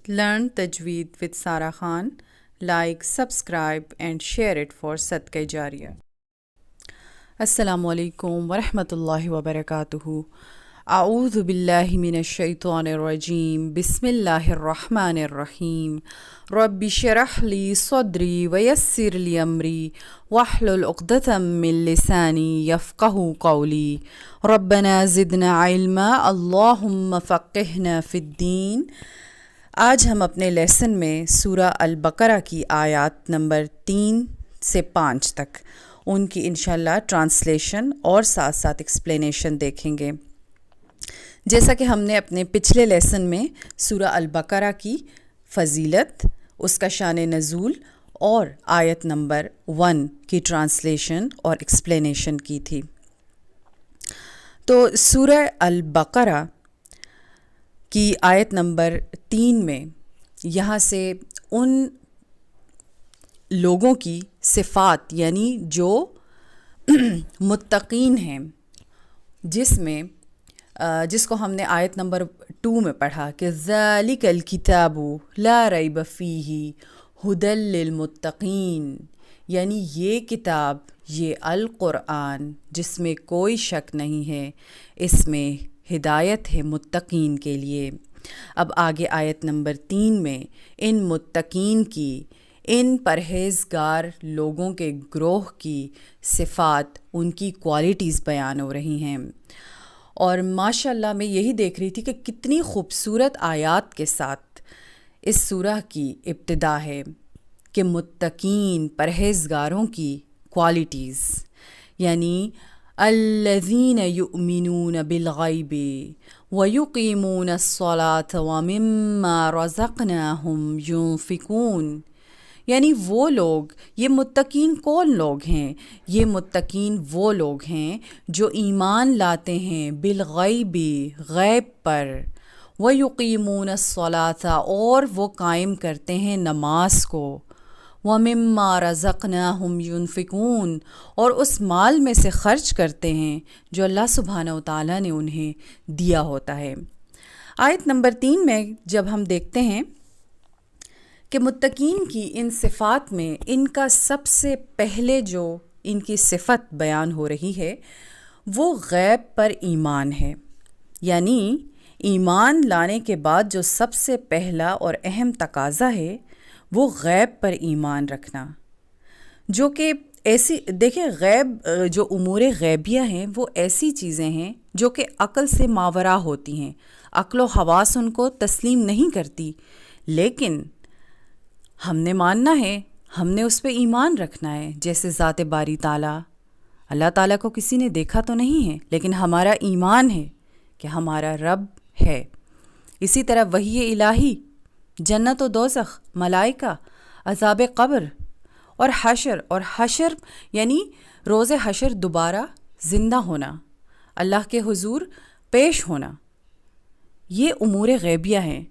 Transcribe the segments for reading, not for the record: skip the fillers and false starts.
Learn Tajweed with Sara Khan. Like, subscribe and share it for Sadqa Jariyah. Assalamu alaikum wa rahmatullahi wa barakatuhu. أعوذ بالله من الشيطان الرجيم بسم الله الرحمن الرحيم رب اشرح لي صدري ويسر لي أمري واحلل عقدة من لساني يفقه قولي ربنا زدنا علما اللهم فقهنا في الدين. آج ہم اپنے لیسن میں سورہ البقرہ کی آیات نمبر 3 سے 5 تک ان کی انشاءاللہ ٹرانسلیشن اور ساتھ ساتھ ایکسپلینیشن دیکھیں گے. جیسا کہ ہم نے اپنے پچھلے لیسن میں سورہ البقرہ کی فضیلت، اس کا شان نزول اور آیت نمبر 1 کی ٹرانسلیشن اور ایکسپلینیشن کی تھی. تو سورہ البقرہ کی آیت نمبر 3 میں یہاں سے ان لوگوں کی صفات یعنی جو متقین ہیں، جس کو ہم نے آیت نمبر 2 میں پڑھا کہ ذالک الکتاب لا ریب فیہ ھدی للمتقین، یعنی یہ کتاب، یہ القرآن جس میں کوئی شک نہیں ہے، اس میں ہدایت ہے متقین کے لیے. اب آگے آیت نمبر 3 میں ان متقین کی، ان پرہیزگار لوگوں کے گروہ کی صفات، ان کی کوالٹیز بیان ہو رہی ہیں. اور ماشاءاللہ میں یہی دیکھ رہی تھی کہ کتنی خوبصورت آیات کے ساتھ اس سورہ کی ابتدا ہے کہ متقین پرہیزگاروں کی کوالٹیز، یعنی الذین یؤمنون بالغیب ویقیمون الصلاۃ ومما رزقناہم ینفقون، یعنی وہ لوگ، یہ متقین کون لوگ ہیں؟ یہ متقین وہ لوگ ہیں جو ایمان لاتے ہیں بالغیب، غیب پر، ویقیمون الصلاۃ، اور وہ قائم کرتے ہیں نماز کو، وَمِمَّا رَزَقْنَاهُمْ يُنْفِقُونَ، اور اس مال میں سے خرچ کرتے ہیں جو اللہ سبحانہ و تعالیٰ نے انہیں دیا ہوتا ہے. آیت نمبر 3 میں جب ہم دیکھتے ہیں کہ متقین کی ان صفات میں ان کا سب سے پہلے جو ان کی صفت بیان ہو رہی ہے وہ غیب پر ایمان ہے. یعنی ایمان لانے کے بعد جو سب سے پہلا اور اہم تقاضا ہے وہ غیب پر ایمان رکھنا، جو کہ ایسی، دیکھیں غیب، جو امور غیبیہ ہیں وہ ایسی چیزیں ہیں جو کہ عقل سے ماورا ہوتی ہیں، عقل و حواس ان کو تسلیم نہیں کرتی، لیکن ہم نے ماننا ہے، ہم نے اس پہ ایمان رکھنا ہے. جیسے ذات باری تعالیٰ، اللہ تعالیٰ کو کسی نے دیکھا تو نہیں ہے لیکن ہمارا ایمان ہے کہ ہمارا رب ہے. اسی طرح وحی الہی، جنت و دوزخ، ملائکہ، عذاب قبر اور حشر یعنی روز حشر، دوبارہ زندہ ہونا، اللہ کے حضور پیش ہونا، یہ امور غیبیہ ہیں.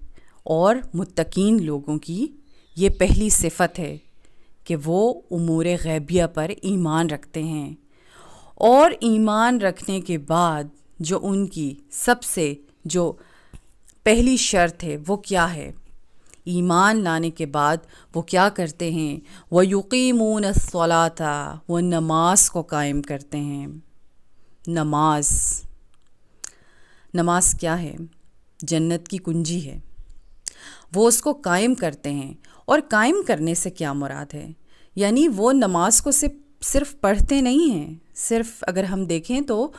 اور متقین لوگوں کی یہ پہلی صفت ہے کہ وہ امور غیبیہ پر ایمان رکھتے ہیں. اور ایمان رکھنے کے بعد جو ان کی سب سے جو پہلی شرط ہے وہ کیا ہے؟ ایمان لانے کے بعد وہ کیا کرتے ہیں؟ وَيُقِيمُونَ الصَّلَاةَ، وہ نماز کو قائم کرتے ہیں. نماز کیا ہے؟ جنت کی کنجی ہے. وہ اس کو قائم کرتے ہیں. اور قائم کرنے سے کیا مراد ہے؟ یعنی وہ نماز کو صرف پڑھتے نہیں ہیں، صرف اگر ہم دیکھیں تو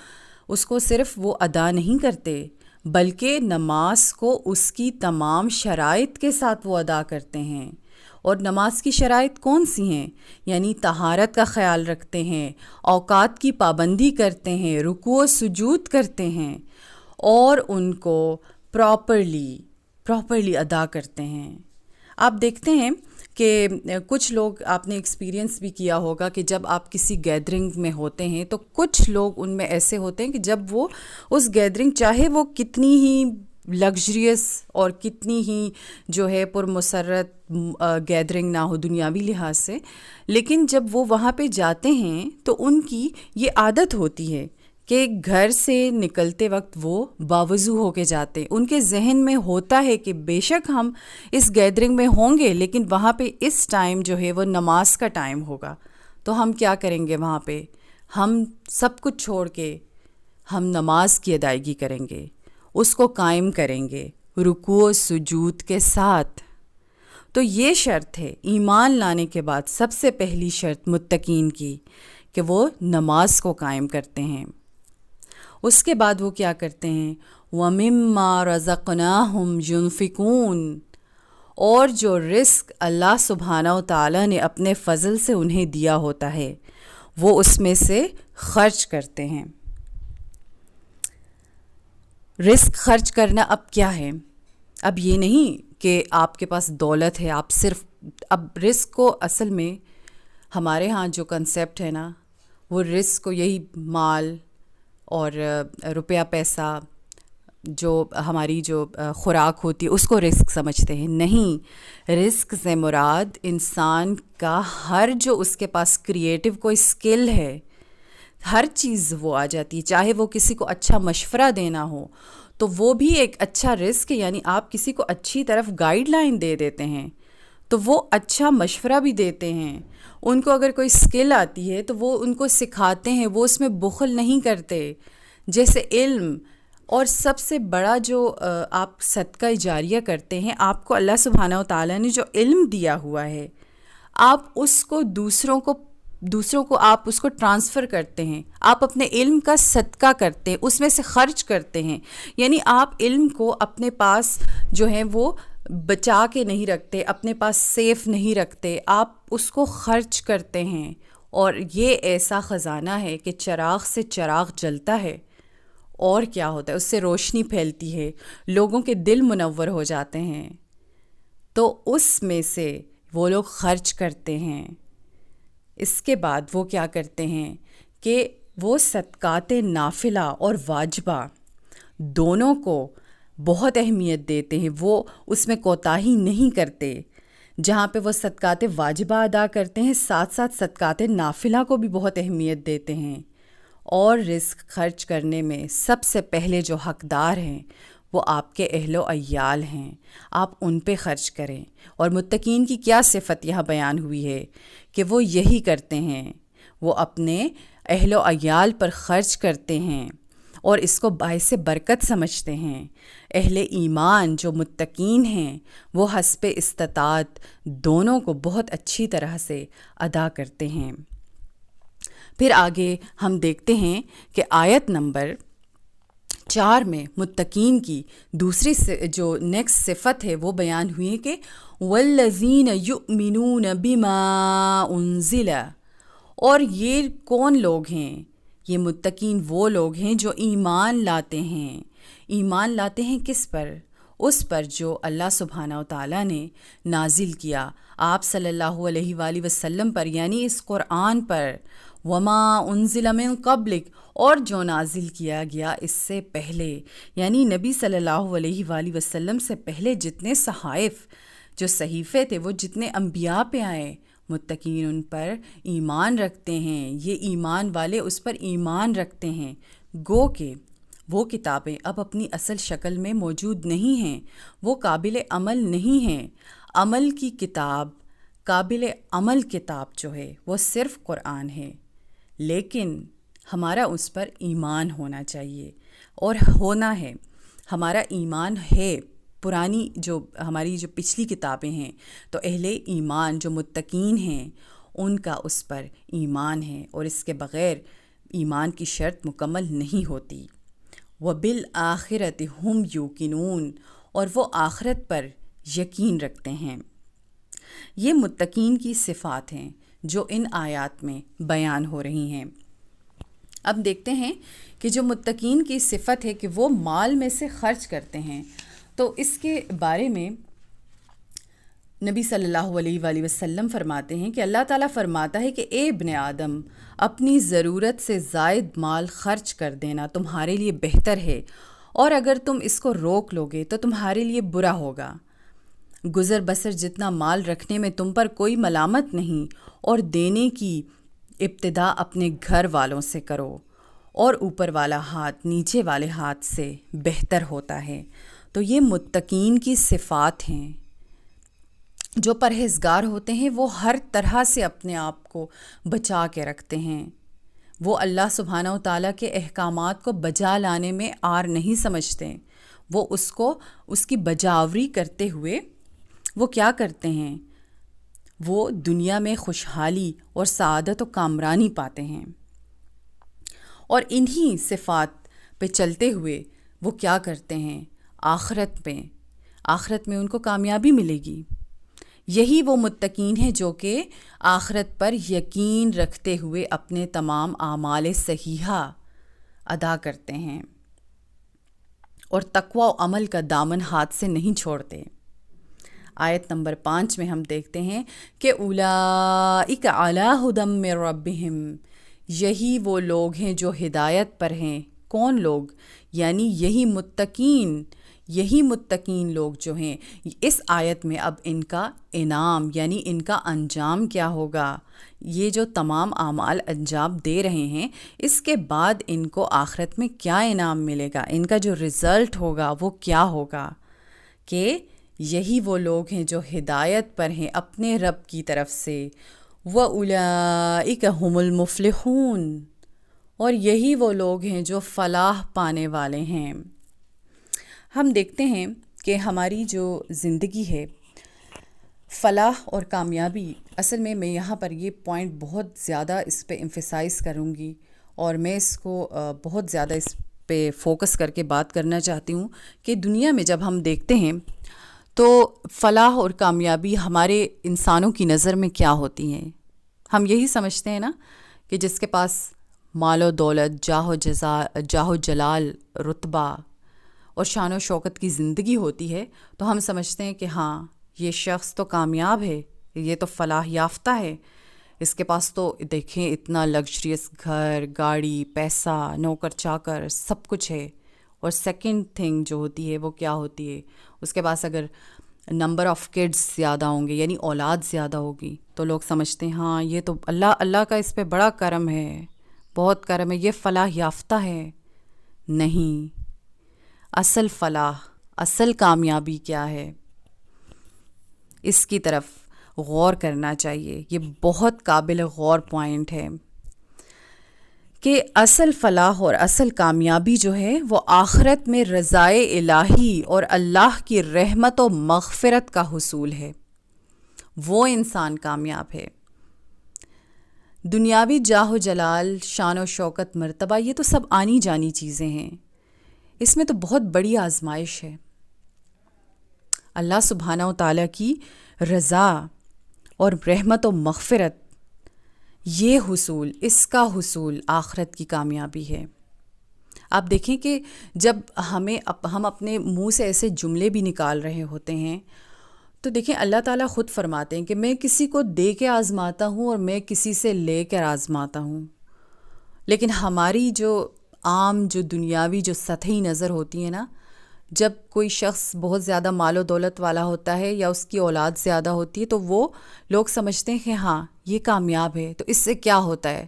اس کو صرف وہ ادا نہیں کرتے، بلکہ نماز کو اس کی تمام شرائط کے ساتھ وہ ادا کرتے ہیں. اور نماز کی شرائط کون سی ہیں؟ یعنی طہارت کا خیال رکھتے ہیں، اوقات کی پابندی کرتے ہیں، رکوع و سجود کرتے ہیں اور ان کو پراپرلی ادا کرتے ہیں. آپ دیکھتے ہیں کہ کچھ لوگ، آپ نے ایکسپیرینس بھی کیا ہوگا کہ جب آپ کسی گیدرنگ میں ہوتے ہیں تو کچھ لوگ ان میں ایسے ہوتے ہیں کہ جب وہ اس گیدرنگ، چاہے وہ کتنی ہی لگژریس اور کتنی ہی جو ہے پرمسرت گیدرنگ نہ ہو دنیاوی لحاظ سے، لیکن جب وہ وہاں پہ جاتے ہیں تو ان کی یہ عادت ہوتی ہے کہ گھر سے نکلتے وقت وہ باوضو ہو کے جاتے. ان کے ذہن میں ہوتا ہے کہ بے شک ہم اس گیدرنگ میں ہوں گے، لیکن وہاں پہ اس ٹائم جو ہے وہ نماز کا ٹائم ہوگا، تو ہم کیا کریں گے وہاں پہ؟ ہم سب کچھ چھوڑ کے ہم نماز کی ادائیگی کریں گے، اس کو قائم کریں گے رکوع و سجود کے ساتھ. تو یہ شرط ہے ایمان لانے کے بعد، سب سے پہلی شرط متقین کی کہ وہ نماز کو قائم کرتے ہیں. اس کے بعد وہ کیا کرتے ہیں؟ وَمِمَّا رَزَقْنَاهُمْ يُنْفِقُونَ، اور جو رزق اللہ سبحانہ و تعالیٰ نے اپنے فضل سے انہیں دیا ہوتا ہے وہ اس میں سے خرچ کرتے ہیں. رزق خرچ کرنا اب کیا ہے؟ اب یہ نہیں کہ آپ کے پاس دولت ہے آپ صرف، اب رزق کو اصل میں ہمارے ہاں جو کنسیپٹ ہے نا، وہ رزق کو یہی مال اور روپیہ پیسہ جو ہماری جو خوراک ہوتی ہے اس کو رزق سمجھتے ہیں. نہیں، رزق سے مراد انسان کا ہر جو اس کے پاس کریٹو کوئی اسکل ہے، ہر چیز وہ آ جاتی ہے. چاہے وہ کسی کو اچھا مشورہ دینا ہو تو وہ بھی ایک اچھا رزق ہے، یعنی آپ کسی کو اچھی طرف گائیڈ لائن دے دیتے ہیں تو وہ اچھا مشورہ بھی دیتے ہیں. ان کو اگر کوئی اسکل آتی ہے تو وہ ان کو سکھاتے ہیں، وہ اس میں بخل نہیں کرتے. جیسے علم، اور سب سے بڑا جو آپ صدقہ جاریہ کرتے ہیں، آپ کو اللہ سبحانہ و تعالیٰ نے جو علم دیا ہوا ہے، آپ اس کو دوسروں کو آپ اس کو ٹرانسفر کرتے ہیں، آپ اپنے علم کا صدقہ کرتے ہیں، اس میں سے خرچ کرتے ہیں. یعنی آپ علم کو اپنے پاس جو ہے وہ بچا کے نہیں رکھتے، اپنے پاس سیف نہیں رکھتے، آپ اس کو خرچ کرتے ہیں. اور یہ ایسا خزانہ ہے کہ چراغ سے چراغ جلتا ہے، اور کیا ہوتا ہے، اس سے روشنی پھیلتی ہے، لوگوں کے دل منور ہو جاتے ہیں. تو اس میں سے وہ لوگ خرچ کرتے ہیں. اس کے بعد وہ کیا کرتے ہیں کہ وہ صدقات نافلہ اور واجبہ دونوں کو بہت اہمیت دیتے ہیں. وہ اس میں کوتاہی نہیں کرتے. جہاں پہ وہ صدقات واجبہ ادا کرتے ہیں، ساتھ ساتھ صدقات نافلہ کو بھی بہت اہمیت دیتے ہیں. اور رزق خرچ کرنے میں سب سے پہلے جو حقدار ہیں وہ آپ کے اہل و عیال ہیں. آپ ان پہ خرچ کریں. اور متقین کی کیا صفت یہاں بیان ہوئی ہے کہ وہ یہی کرتے ہیں، وہ اپنے اہل و عیال پر خرچ کرتے ہیں اور اس کو باعث برکت سمجھتے ہیں. اہل ایمان جو متقین ہیں وہ حسب استطاعت دونوں کو بہت اچھی طرح سے ادا کرتے ہیں. پھر آگے ہم دیکھتے ہیں کہ آیت نمبر 4 میں متقین کی دوسری جو نیکسٹ صفت ہے وہ بیان ہوئی ہے کہ وَالَّذِينَ يُؤْمِنُونَ بِمَا أُنزِلَ. اور یہ کون لوگ ہیں؟ یہ متقین وہ لوگ ہیں جو ایمان لاتے ہیں. ایمان لاتے ہیں کس پر؟ اس پر جو اللہ سبحانہ و تعالیٰ نے نازل کیا آپ صلی اللہ علیہ وآلہ وسلم پر، یعنی اس قرآن پر. وما انزل من قبلک، اور جو نازل کیا گیا اس سے پہلے، یعنی نبی صلی اللہ علیہ وآلہ وسلم سے پہلے جتنے صحائف جو صحیفے تھے، وہ جتنے انبیاء پہ آئے، متقین ان پر ایمان رکھتے ہیں. یہ ایمان والے اس پر ایمان رکھتے ہیں. گو کہ وہ کتابیں اب اپنی اصل شکل میں موجود نہیں ہیں، وہ قابل عمل نہیں ہیں. عمل کی کتاب، قابل عمل کتاب جو ہے وہ صرف قرآن ہے، لیکن ہمارا اس پر ایمان ہونا چاہیے اور ہونا ہے. ہمارا ایمان ہے. پرانی جو ہماری جو پچھلی کتابیں ہیں تو اہل ایمان جو متقین ہیں ان کا اس پر ایمان ہے، اور اس کے بغیر ایمان کی شرط مکمل نہیں ہوتی. وَبِالْآخِرَةِ هُمْ يُوقِنُونَ، اور وہ آخرت پر یقین رکھتے ہیں. یہ متقین کی صفات ہیں جو ان آیات میں بیان ہو رہی ہیں. اب دیکھتے ہیں کہ جو متقین کی صفت ہے کہ وہ مال میں سے خرچ کرتے ہیں، تو اس کے بارے میں نبی صلی اللہ علیہ وآلہ وسلم فرماتے ہیں کہ اللہ تعالیٰ فرماتا ہے کہ اے ابن آدم، اپنی ضرورت سے زائد مال خرچ کر دینا تمہارے لیے بہتر ہے، اور اگر تم اس کو روک لو گے تو تمہارے لیے برا ہوگا. گزر بسر جتنا مال رکھنے میں تم پر کوئی ملامت نہیں، اور دینے کی ابتدا اپنے گھر والوں سے کرو، اور اوپر والا ہاتھ نیچے والے ہاتھ سے بہتر ہوتا ہے۔ تو یہ متقین کی صفات ہیں۔ جو پرہیزگار ہوتے ہیں وہ ہر طرح سے اپنے آپ کو بچا کے رکھتے ہیں، وہ اللہ سبحانہ و تعالیٰ کے احکامات کو بجا لانے میں آر نہیں سمجھتے، وہ اس کی بجاوری کرتے ہوئے وہ کیا کرتے ہیں، وہ دنیا میں خوشحالی اور سعادت و کامرانی پاتے ہیں، اور انہی صفات پہ چلتے ہوئے وہ کیا کرتے ہیں، آخرت میں ان کو کامیابی ملے گی۔ یہی وہ متقین ہیں جو کہ آخرت پر یقین رکھتے ہوئے اپنے تمام اعمال صحیحہ ادا کرتے ہیں اور تقوی و عمل کا دامن ہاتھ سے نہیں چھوڑتے۔ آیت نمبر 5 میں ہم دیکھتے ہیں کہ اولئک علی ھدی من ربہم، یہی وہ لوگ ہیں جو ہدایت پر ہیں۔ کون لوگ؟ یعنی یہی متقین لوگ جو ہیں۔ اس آیت میں اب ان کا انعام یعنی ان کا انجام کیا ہوگا، یہ جو تمام اعمال انجام دے رہے ہیں، اس کے بعد ان کو آخرت میں کیا انعام ملے گا، ان کا جو رزلٹ ہوگا وہ کیا ہوگا، کہ یہی وہ لوگ ہیں جو ہدایت پر ہیں اپنے رب کی طرف سے، وَأُولَئِكَ هُمُ الْمُفْلِحُونَ، اور یہی وہ لوگ ہیں جو فلاح پانے والے ہیں۔ ہم دیکھتے ہیں کہ ہماری جو زندگی ہے، فلاح اور کامیابی، اصل میں یہاں پر یہ پوائنٹ بہت زیادہ اس پہ ایمفیسائز کروں گی، اور میں اس کو بہت زیادہ اس پہ فوکس کر کے بات کرنا چاہتی ہوں کہ دنیا میں جب ہم دیکھتے ہیں تو فلاح اور کامیابی ہمارے انسانوں کی نظر میں کیا ہوتی ہیں۔ ہم یہی سمجھتے ہیں نا کہ جس کے پاس مال و دولت، جاہ و جلال، رتبہ اور شان و شوکت کی زندگی ہوتی ہے تو ہم سمجھتے ہیں کہ ہاں یہ شخص تو کامیاب ہے، یہ تو فلاح یافتہ ہے، اس کے پاس تو دیکھیں اتنا لگژریس گھر، گاڑی، پیسہ، نوکر چاکر سب کچھ ہے۔ اور سیکنڈ تھنگ جو ہوتی ہے وہ کیا ہوتی ہے، اس کے پاس اگر نمبر آف کڈز زیادہ ہوں گے یعنی اولاد زیادہ ہوگی تو لوگ سمجھتے ہیں ہاں یہ تو اللہ کا اس پہ بڑا کرم ہے، بہت کرم ہے، یہ فلاح یافتہ ہے۔ نہیں، اصل فلاح، اصل کامیابی کیا ہے، اس کی طرف غور کرنا چاہیے۔ یہ بہت قابل غور پوائنٹ ہے کہ اصل فلاح اور اصل کامیابی جو ہے وہ آخرت میں رضائے الہی اور اللہ کی رحمت و مغفرت کا حصول ہے، وہ انسان کامیاب ہے۔ دنیاوی جاہ و جلال، شان و شوکت، مرتبہ، یہ تو سب آنی جانی چیزیں ہیں، اس میں تو بہت بڑی آزمائش ہے۔ اللہ سبحانہ و تعالیٰ کی رضا اور رحمت و مغفرت، یہ حصول، اس کا حصول آخرت کی کامیابی ہے۔ آپ دیکھیں کہ جب ہم اپنے منہ سے ایسے جملے بھی نکال رہے ہوتے ہیں تو دیکھیں اللہ تعالیٰ خود فرماتے ہیں کہ میں کسی کو دے کے آزماتا ہوں اور میں کسی سے لے کر آزماتا ہوں، لیکن ہماری جو عام جو دنیاوی جو سطحی نظر ہوتی ہے نا، جب کوئی شخص بہت زیادہ مال و دولت والا ہوتا ہے یا اس کی اولاد زیادہ ہوتی ہے تو وہ لوگ سمجھتے ہیں کہ ہاں یہ کامیاب ہے، تو اس سے کیا ہوتا ہے،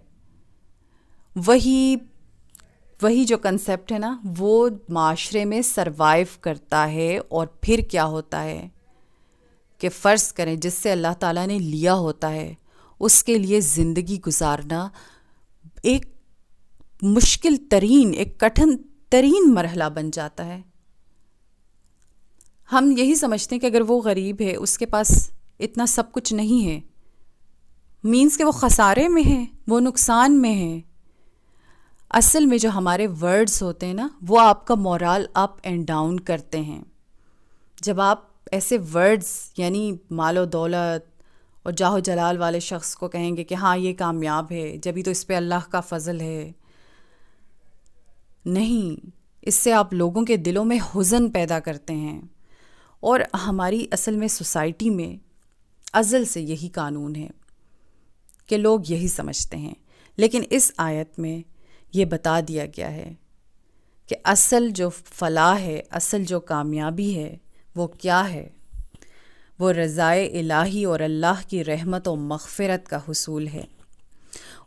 وہی جو کنسیپٹ ہے نا وہ معاشرے میں سروائیو کرتا ہے، اور پھر کیا ہوتا ہے کہ فرض کریں جس سے اللہ تعالیٰ نے لیا ہوتا ہے اس کے لیے زندگی گزارنا ایک مشکل ترین، ایک کٹھن ترین مرحلہ بن جاتا ہے۔ ہم یہی سمجھتے ہیں کہ اگر وہ غریب ہے، اس کے پاس اتنا سب کچھ نہیں ہے، مینس کہ وہ خسارے میں ہے، وہ نقصان میں ہے۔ اصل میں جو ہمارے ورڈز ہوتے ہیں نا وہ آپ کا مورال اپ اینڈ ڈاؤن کرتے ہیں۔ جب آپ ایسے ورڈز یعنی مال و دولت اور جاہ و جلال والے شخص کو کہیں گے کہ ہاں یہ کامیاب ہے، جبھی تو اس پہ اللہ کا فضل ہے، نہیں، اس سے آپ لوگوں کے دلوں میں حزن پیدا کرتے ہیں۔ اور ہماری اصل میں سوسائٹی میں ازل سے یہی قانون ہے کہ لوگ یہی سمجھتے ہیں، لیکن اس آیت میں یہ بتا دیا گیا ہے کہ اصل جو فلاح ہے، اصل جو کامیابی ہے وہ کیا ہے، وہ رضائے الہی اور اللہ کی رحمت و مغفرت کا حصول ہے۔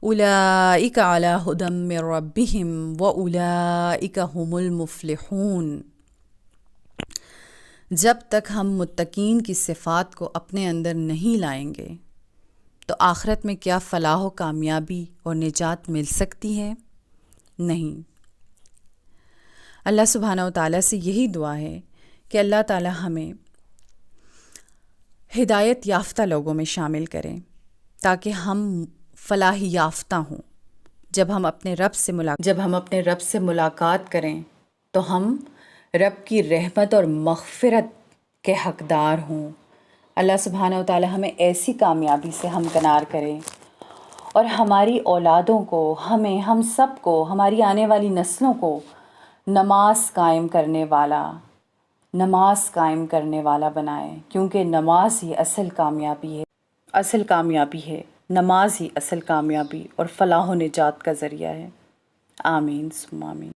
اولئک علی ھدی من ربہم واولئک ھم المفلحون۔ جب تک ہم متقین کی صفات کو اپنے اندر نہیں لائیں گے تو آخرت میں کیا فلاح و کامیابی اور نجات مل سکتی ہے؟ نہیں۔ اللہ سبحانہ و تعالیٰ سے یہی دعا ہے کہ اللہ تعالیٰ ہمیں ہدایت یافتہ لوگوں میں شامل کریں تاکہ ہم فلاح یافتہ ہوں۔ جب ہم اپنے رب سے ملاقات کریں تو ہم رب کی رحمت اور مغفرت کے حقدار ہوں۔ اللہ سبحانہ و تعالیٰ ہمیں ایسی کامیابی سے ہمکنار کرے اور ہماری اولادوں کو، ہم سب کو، ہماری آنے والی نسلوں کو نماز قائم کرنے والا بنائے، کیونکہ نماز ہی اصل کامیابی ہے، نماز ہی اصل کامیابی اور فلاح و نجات کا ذریعہ ہے۔ آمین ثم آمین۔